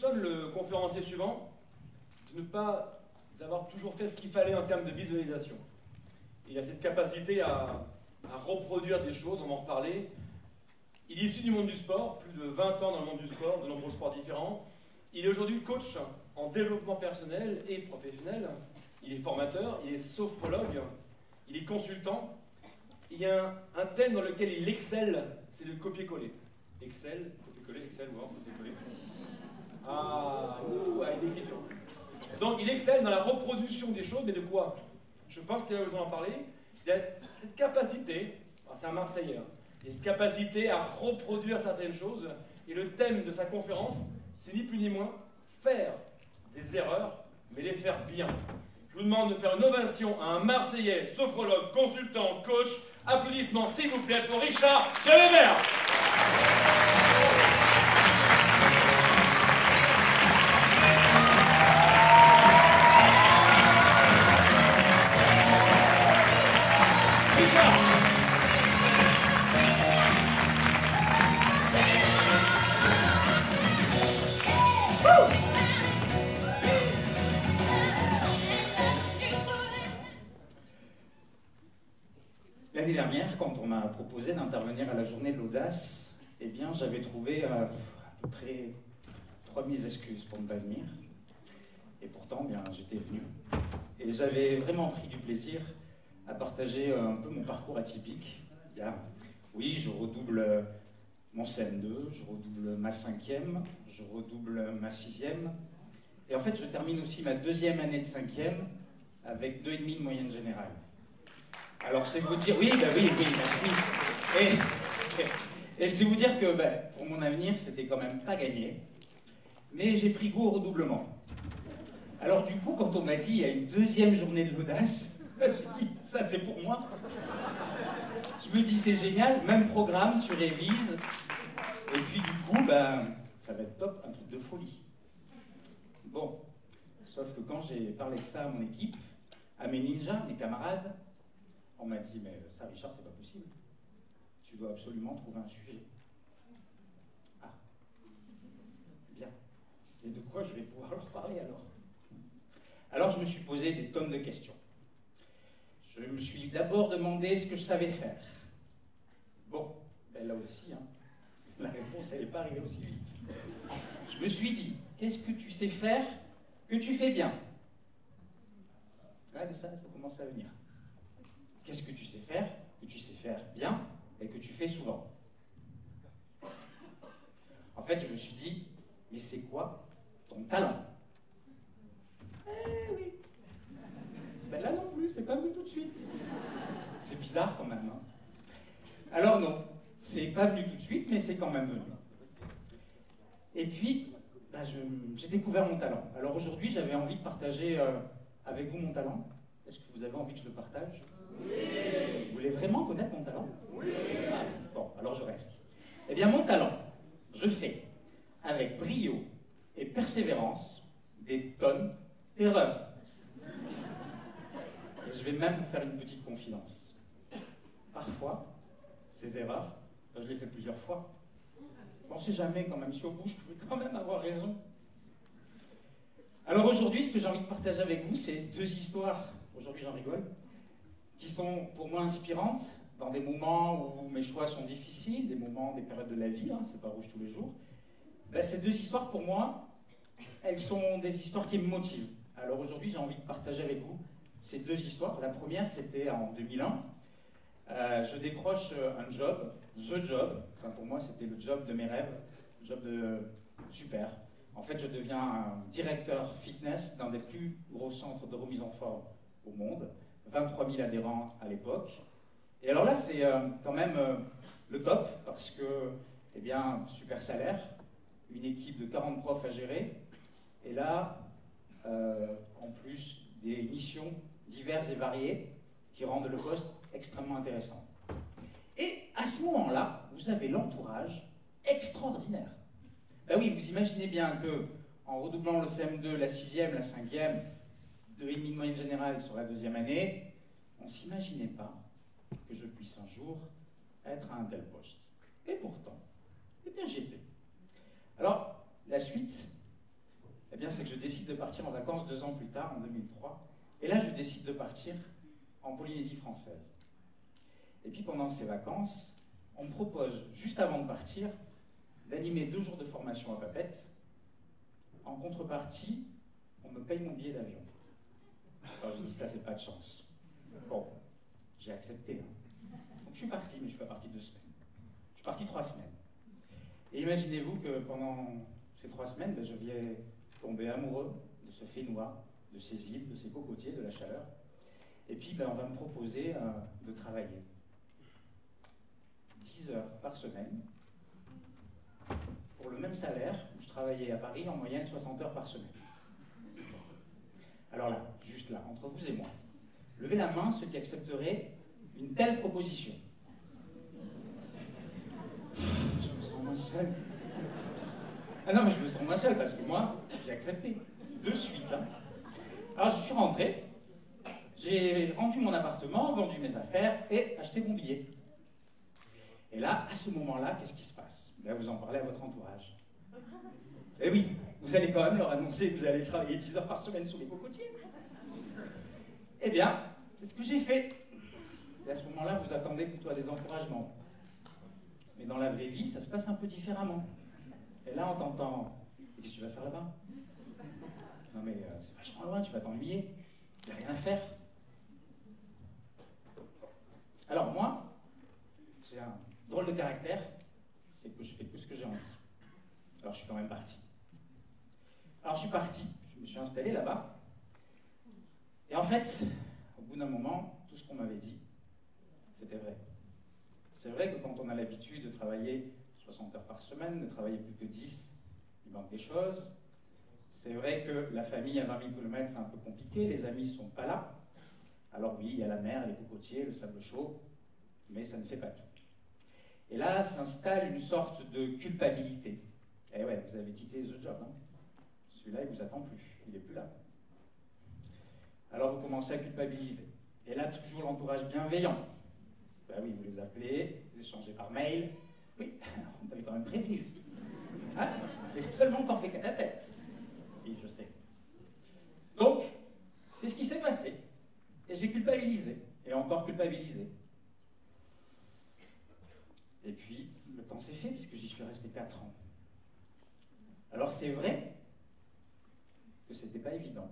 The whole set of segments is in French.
soupçonne le conférencier suivant de ne pas d'avoir toujours fait ce qu'il fallait en termes de visualisation. Il a cette capacité à reproduire des choses, on va en reparler. Il est issu du monde du sport, plus de 20 ans dans le monde du sport, de nombreux sports différents. Il est aujourd'hui coach en développement personnel et professionnel. Il est formateur, il est sophrologue, il est consultant. Il y a un thème dans lequel il excelle, c'est le copier-coller. Excel, copier-coller, Excel, Word, copier-coller. Ah, avec l'écriture. Donc il excelle dans la reproduction des choses, mais de quoi? Je pense qu'il a besoin d'en parler. Il a cette capacité, c'est un Marseillais, il a cette capacité à reproduire certaines choses. Et le thème de sa conférence, c'est ni plus ni moins faire des erreurs, mais les faire bien. Je vous demande de faire une ovation à un Marseillais, sophrologue, consultant, coach. Applaudissements, s'il vous plaît, pour Richard de Weber. L'année dernière, quand on m'a proposé d'intervenir à la journée de l'audace, eh bien, j'avais trouvé à peu près 3000 excuses pour ne pas venir. Et pourtant, bien, j'étais venu. Et j'avais vraiment pris du plaisir à partager un peu mon parcours atypique. Oui, je redouble mon CM2, je redouble ma 5e, je redouble ma 6e. Et en fait, je termine aussi ma 2e année de 5e avec 2,5 de moyenne générale. Alors, c'est vous dire... Oui, merci. Et c'est vous dire que pour mon avenir, c'était quand même pas gagné. Mais j'ai pris goût au redoublement. Alors du coup, quand on m'a dit il y a une 2e journée de l'audace, j'ai dit, ça c'est pour moi. Je me dis, c'est génial, même programme, tu révises. Et puis du coup, ça va être top, un truc de folie. Bon, sauf que quand j'ai parlé de ça à mon équipe, à mes ninjas, mes camarades, on m'a dit, mais ça Richard, c'est pas possible. Tu dois absolument trouver un sujet. Ah, bien. Et de quoi je vais pouvoir leur parler alors? Alors je me suis posé des tonnes de questions. Je me suis d'abord demandé ce que je savais faire. Bon, là aussi, la réponse, elle n'est pas arrivée aussi vite. Je me suis dit, qu'est-ce que tu sais faire que tu fais bien? Là, de ça commence à venir. Qu'est-ce que tu sais faire que tu sais faire bien et que tu fais souvent? En fait, je me suis dit, mais c'est quoi ton talent? Eh oui. Là non plus, c'est pas venu tout de suite. C'est bizarre quand même. Alors non, c'est pas venu tout de suite, mais c'est quand même venu. Et puis, j'ai découvert mon talent. Alors aujourd'hui, j'avais envie de partager avec vous mon talent. Est-ce que vous avez envie que je le partage? Oui. Vous voulez vraiment connaître mon talent? Oui. Bon, alors je reste. Eh bien, mon talent, je fais avec brio et persévérance des tonnes d'erreurs. Et je vais même vous faire une petite confidence. Parfois, ces erreurs, je les fais plusieurs fois. On ne sait jamais quand même, si au bout, je pouvais quand même avoir raison. Alors aujourd'hui, ce que j'ai envie de partager avec vous, c'est 2 histoires, aujourd'hui j'en rigole, qui sont pour moi inspirantes, dans des moments où mes choix sont difficiles, des moments, des périodes de la vie, c'est pas rouge tous les jours. Ces 2 histoires, pour moi, elles sont des histoires qui me motivent. Alors aujourd'hui, j'ai envie de partager avec vous ces 2 histoires. La première, c'était en 2001. Je décroche un job, the job. Enfin, pour moi, c'était le job de mes rêves, le job de super. En fait, je deviens un directeur fitness d'un des plus gros centres de remise en forme au monde. 23 000 adhérents à l'époque. Et alors là, c'est quand même le top, parce que, eh bien, super salaire, une équipe de 40 profs à gérer, et là, en plus, des missions diverses et variées qui rendent le poste extrêmement intéressant. Et à ce moment-là, vous avez l'entourage extraordinaire. Ben oui, vous imaginez bien que en redoublant le CM2, la 6e, la 5e, 2,5 de moyenne générale sur la 2e année, on ne s'imaginait pas que je puisse un jour être à un tel poste. Et pourtant, eh bien j'y étais. Alors, la suite, Eh bien, c'est que je décide de partir en vacances 2 ans plus tard, en 2003. Et là, je décide de partir en Polynésie française. Et puis, pendant ces vacances, on me propose, juste avant de partir, d'animer 2 jours de formation à Papette. En contrepartie, on me paye mon billet d'avion. Alors, j'ai dit, ça, c'est pas de chance. Bon, j'ai accepté. Hein. Donc, je suis parti, mais je suis pas parti 2 semaines. Je suis parti 3 semaines. Et imaginez-vous que pendant ces 3 semaines, je viens tomber amoureux de ce Fénois, de ces îles, de ces cocotiers, de la chaleur. Et puis, on va me proposer de travailler 10 heures par semaine pour le même salaire où je travaillais à Paris en moyenne 60 heures par semaine. Alors là, juste là, entre vous et moi, levez la main ceux qui accepteraient une telle proposition. Je me sens moins seul. Ah non, mais je me sens moins seul parce que moi, j'ai accepté. De suite. Hein. Alors je suis rentré, j'ai rendu mon appartement, vendu mes affaires et acheté mon billet. Et là, à ce moment-là, qu'est-ce qui se passe? Là, vous en parlez à votre entourage. Eh oui, vous allez quand même leur annoncer que vous allez travailler 10 heures par semaine sur les cocotiers. Eh bien, c'est ce que j'ai fait. Et à ce moment-là, vous attendez plutôt à des encouragements. Mais dans la vraie vie, ça se passe un peu différemment. Et là, on t'entend. Qu'est-ce que tu vas faire là-bas? Non mais c'est vachement loin, tu vas t'ennuyer. Il n'y a rien à faire. Alors moi, j'ai un drôle de caractère, c'est que je fais que ce que j'ai envie. Alors je suis quand même parti. Alors je suis parti, je me suis installé là-bas. Et en fait, au bout d'un moment, tout ce qu'on m'avait dit, c'était vrai. C'est vrai que quand on a l'habitude de travailler 60 heures par semaine, de travailler plus que 10, il manque des choses. C'est vrai que la famille à 20 000 km, c'est un peu compliqué, les amis ne sont pas là. Alors oui, il y a la mer, les cocotiers, le sable chaud, mais ça ne fait pas tout. Et là s'installe une sorte de culpabilité. Eh ouais, vous avez quitté The Job. Hein. Celui-là, il ne vous attend plus, il n'est plus là. Alors vous commencez à culpabiliser. Et là, toujours l'entourage bienveillant. Ben oui, vous les appelez, vous échangez par mail. Oui, on t'avait quand même prévenu. Hein? Et c'est seulement t'en fais qu'à ta tête. Oui, je sais. Donc, c'est ce qui s'est passé. Et j'ai culpabilisé. Et encore culpabilisé. Et puis, le temps s'est fait, puisque j'y suis resté 4 ans. Alors, c'est vrai que c'était pas évident.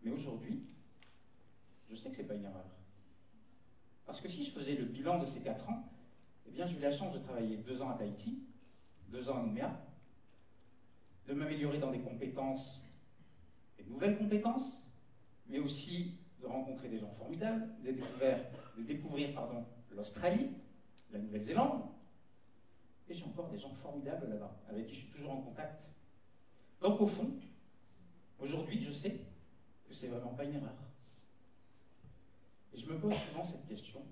Mais aujourd'hui, je sais que c'est pas une erreur. Parce que si je faisais le bilan de ces 4 ans, eh bien, j'ai eu la chance de travailler 2 ans à Tahiti, 2 ans à Nouméa, de m'améliorer dans des compétences, des nouvelles compétences, mais aussi de rencontrer des gens formidables, de découvrir l'Australie, la Nouvelle-Zélande, et j'ai encore des gens formidables là-bas, avec qui je suis toujours en contact. Donc au fond, aujourd'hui, je sais que c'est vraiment pas une erreur. Et je me pose souvent cette question.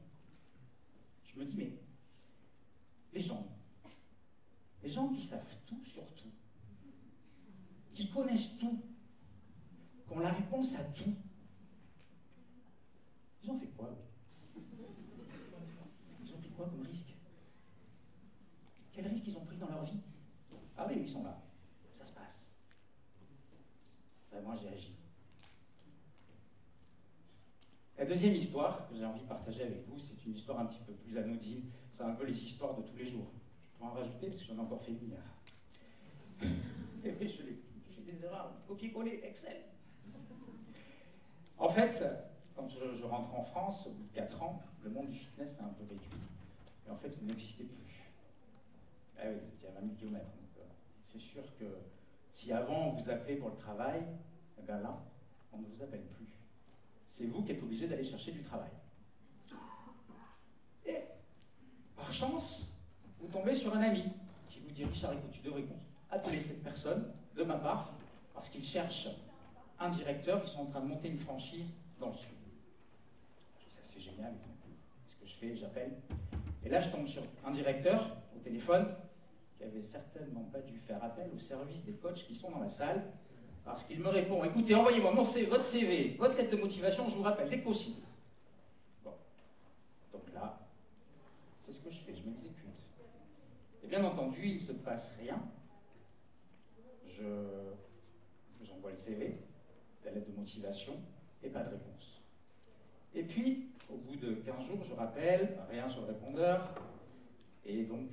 Je me dis, mais les gens qui savent tout sur tout, qui connaissent tout, qui ont la réponse à tout, ils ont fait quoi, eux? Ils ont pris quoi comme risque? Quel risque ils ont pris dans leur vie? Ah oui, ils sont là. Ça se passe. Ben, moi, j'ai agi. La deuxième histoire que j'ai envie de partager avec vous, c'est une histoire un petit peu plus anodine. C'est un peu les histoires de tous les jours. Je peux en rajouter parce que j'en ai encore fait une hier. Et oui, je fais des erreurs. Copier-coller, Excel. En fait, quand je rentre en France, au bout de 4 ans, le monde du fitness s'est un peu réduit. Et en fait, vous n'existez plus. Ah oui, vous étiez à 20 000 km. Donc, c'est sûr que si avant on vous appelait pour le travail, eh bien là, on ne vous appelle plus. C'est vous qui êtes obligé d'aller chercher du travail. Et, par chance, vous tombez sur un ami qui vous dit « Richard, écoute, tu devrais appeler cette personne, de ma part, parce qu'il cherche un directeur, ils sont en train de monter une franchise dans le sud. » Ça, c'est génial. Ce que je fais, j'appelle. Et là, je tombe sur un directeur, au téléphone, qui avait certainement pas dû faire appel au service des coachs qui sont dans la salle, parce qu'il me répond, écoutez, envoyez-moi votre CV, votre lettre de motivation, je vous rappelle, dès que possible. Bon. Donc là, c'est ce que je fais, je m'exécute. Et bien entendu, il ne se passe rien. Je CV, de la lettre de motivation, et pas de réponse. Et puis, au bout de 15 jours, je rappelle, rien sur le répondeur, et donc,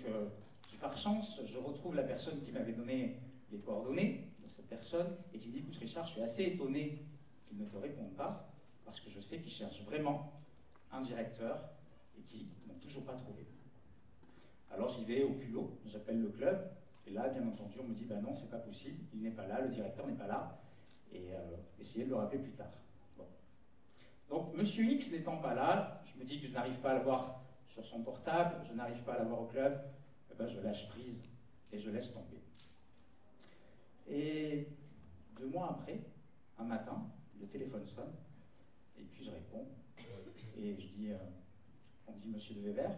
par chance, je retrouve la personne qui m'avait donné les coordonnées de cette personne, et qui me dit, écoute Richard, je suis assez étonné qu'il ne te réponde pas, parce que je sais qu'il cherche vraiment un directeur, et qu'ils n'ont toujours pas trouvé. Alors j'y vais au culot, j'appelle le club, et là, bien entendu, on me dit, bah non, c'est pas possible, il n'est pas là, le directeur n'est pas là, et essayez de le rappeler plus tard. Bon. Donc, Monsieur X n'étant pas là, je me dis que je n'arrive pas à le voir sur son portable, je n'arrive pas à l'avoir au club, eh ben, je lâche prise et je laisse tomber. Et 2 mois après, un matin, le téléphone sonne, et puis je réponds, et je dis, on me dit Monsieur de Wever,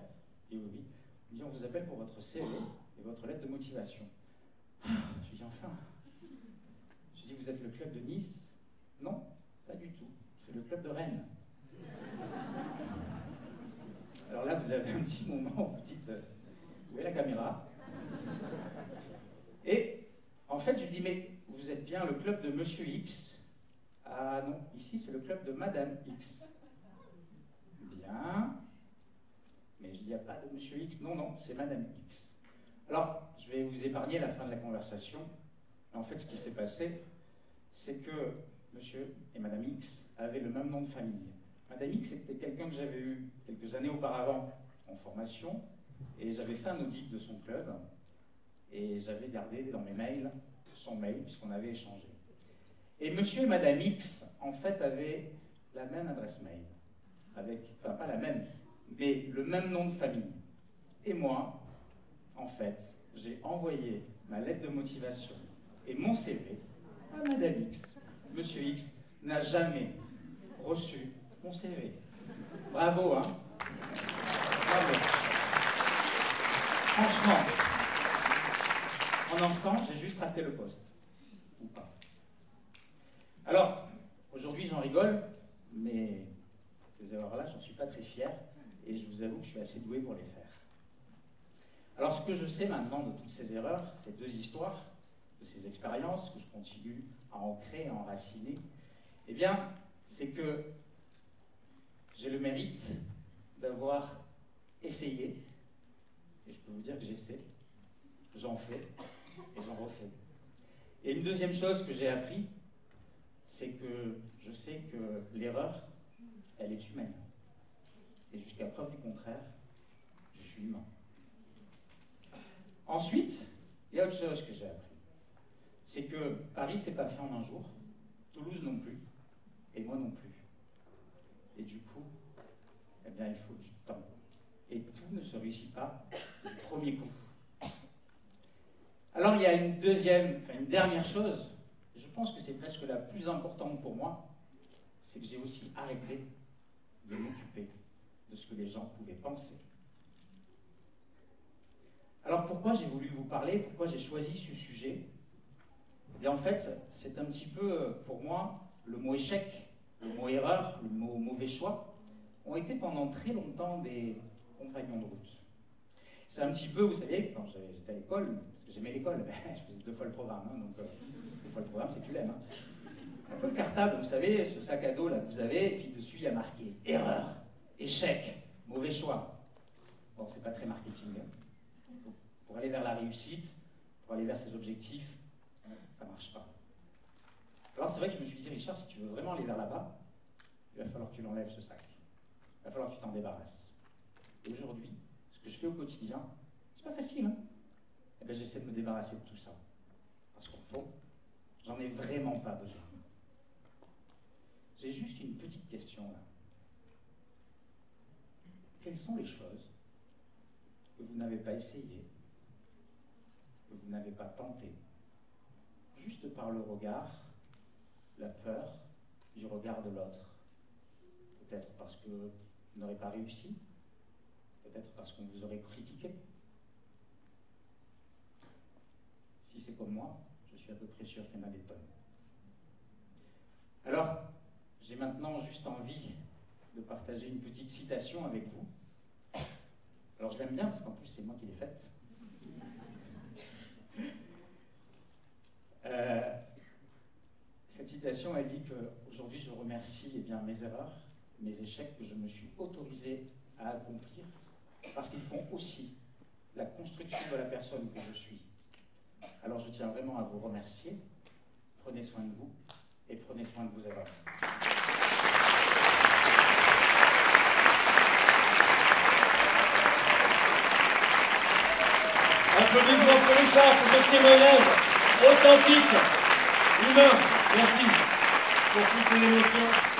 et oui, oui, on me dit on vous appelle pour votre CV et votre lettre de motivation. Je lui dis enfin, je dis vous êtes le club de Nice? Non, pas du tout, c'est le club de Rennes. Alors là, vous avez un petit moment où vous dites, où est la caméra? Et en fait, je lui dis, mais vous êtes bien le club de Monsieur X? Ah non, ici c'est le club de Madame X. Bien. Mais je dis, il n'y a pas de Monsieur X. Non, non, c'est Madame X. Alors, je vais vous épargner la fin de la conversation. Mais en fait, ce qui s'est passé, c'est que Monsieur et Madame X avaient le même nom de famille. Madame X était quelqu'un que j'avais eu quelques années auparavant en formation, et j'avais fait un audit de son club, et j'avais gardé dans mes mails son mail, puisqu'on avait échangé. Et Monsieur et Madame X, en fait, avaient la même adresse mail, enfin pas la même, mais le même nom de famille. Et moi, en fait, j'ai envoyé ma lettre de motivation et mon CV à Madame X. Monsieur X n'a jamais reçu mon CV. Bravo, hein? Bravo. Franchement, en instant, j'ai juste raté le poste. Ou pas. Alors, aujourd'hui, j'en rigole, mais ces erreurs-là, j'en suis pas très fier, et je vous avoue que je suis assez doué pour les faire. Alors, ce que je sais maintenant de toutes ces erreurs, ces 2 histoires, de ces expériences que je continue à ancrer, à enraciner, eh bien, c'est que j'ai le mérite d'avoir essayé, et je peux vous dire que j'essaie, j'en fais, et j'en refais. Et une deuxième chose que j'ai appris, c'est que je sais que l'erreur, elle est humaine. Et jusqu'à preuve du contraire, je suis humain. Ensuite, il y a autre chose que j'ai appris. C'est que Paris, c'est pas fait en un jour, Toulouse non plus, et moi non plus. Et du coup, eh bien, il faut du temps. Et tout ne se réussit pas du premier coup. Alors, il y a une dernière chose, je pense que c'est presque la plus importante pour moi, c'est que j'ai aussi arrêté de m'occuper de ce que les gens pouvaient penser. Alors, pourquoi j'ai voulu vous parler, pourquoi j'ai choisi ce sujet? Et en fait, c'est un petit peu, pour moi, le mot échec, le mot erreur, le mot mauvais choix, ont été pendant très longtemps des compagnons de route. C'est un petit peu, vous savez, quand j'étais à l'école, parce que j'aimais l'école, je faisais 2 fois le programme, hein, donc 2 fois le programme, c'est que tu l'aimes. Hein. Un peu le cartable, vous savez, ce sac à dos là que vous avez, et puis dessus il y a marqué erreur, échec, mauvais choix. Bon, c'est pas très marketing. Hein. Pour aller vers la réussite, pour aller vers ses objectifs, ça marche pas. Alors c'est vrai que je me suis dit, Richard, si tu veux vraiment aller vers là-bas, il va falloir que tu l'enlèves ce sac. Il va falloir que tu t'en débarrasses. Et aujourd'hui, ce que je fais au quotidien, c'est pas facile, hein? Eh bien, j'essaie de me débarrasser de tout ça. Parce qu'au fond, j'en ai vraiment pas besoin. J'ai juste une petite question là. Quelles sont les choses que vous n'avez pas essayées, que vous n'avez pas tentées, juste par le regard, la peur du regard de l'autre? Peut-être parce que vous n'aurez pas réussi, peut-être parce qu'on vous aurait critiqué. Si c'est comme moi, je suis à peu près sûr qu'il y en a des tonnes. Alors, j'ai maintenant juste envie de partager une petite citation avec vous. Alors je l'aime bien parce qu'en plus c'est moi qui l'ai faite. Cette citation, elle dit qu'aujourd'hui, je remercie mes erreurs, mes échecs que je me suis autorisé à accomplir, parce qu'ils font aussi la construction de la personne que je suis. Alors je tiens vraiment à vous remercier. Prenez soin de vous et prenez soin de vos erreurs. Applaudissements pour Richard, pour ce témoignage authentique, humain. Merci pour toutes ces émotions.